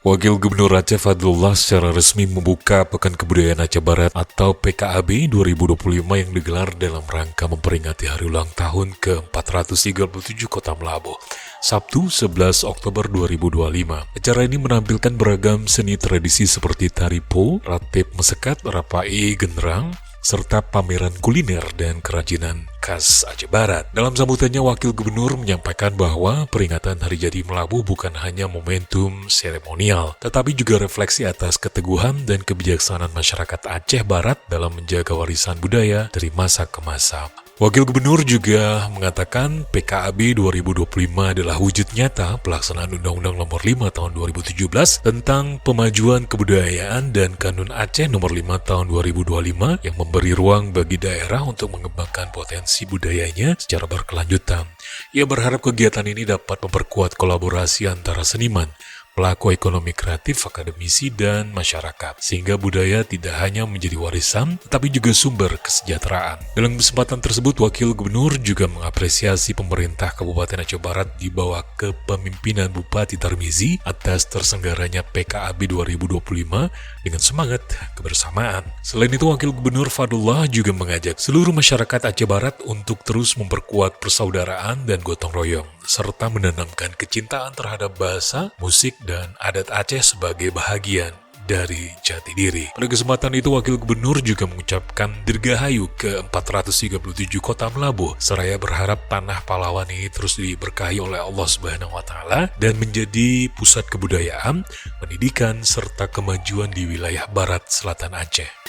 Wakil Gubernur Aceh Fadlullah secara resmi membuka Pekan Kebudayaan Aceh Barat atau PKAB 2025 yang digelar dalam rangka memperingati hari ulang tahun ke-437 Kota Melabuh, Sabtu 11 Oktober 2025. Acara ini menampilkan beragam seni tradisi seperti tari po, ratep mesekat, rapai genderang, serta pameran kuliner dan kerajinan khas Aceh Barat. Dalam sambutannya, Wakil Gubernur menyampaikan bahwa peringatan Hari Jadi Melabuh bukan hanya momentum seremonial, tetapi juga refleksi atas keteguhan dan kebijaksanaan masyarakat Aceh Barat dalam menjaga warisan budaya dari masa ke masa. Wakil Gubernur juga mengatakan PKAB 2025 adalah wujud nyata pelaksanaan Undang-Undang Nomor 5 Tahun 2017 tentang Pemajuan Kebudayaan dan Kanun Aceh Nomor 5 Tahun 2025 yang memberi ruang bagi daerah untuk mengembangkan potensi budayanya secara berkelanjutan. Ia berharap kegiatan ini dapat memperkuat kolaborasi antara seniman, pelaku ekonomi kreatif, akademisi, dan masyarakat, sehingga budaya tidak hanya menjadi warisan, tetapi juga sumber kesejahteraan. Dalam kesempatan tersebut, Wakil Gubernur juga mengapresiasi pemerintah Kabupaten Aceh Barat di bawah kepemimpinan Bupati Tarmizi atas terselenggaranya PKAB 2025 dengan semangat kebersamaan. Selain itu, Wakil Gubernur Fadlullah juga mengajak seluruh masyarakat Aceh Barat untuk terus memperkuat persaudaraan dan gotong royong, serta menanamkan kecintaan terhadap bahasa, musik, dan adat Aceh sebagai bahagian dari jati diri. Pada kesempatan itu, Wakil Gubernur juga mengucapkan dirgahayu ke-437 Kota Melabuh, seraya berharap tanah pahlawan ini terus diberkahi oleh Allah Subhanahu wa Ta'ala dan menjadi pusat kebudayaan, pendidikan, serta kemajuan di wilayah barat selatan Aceh.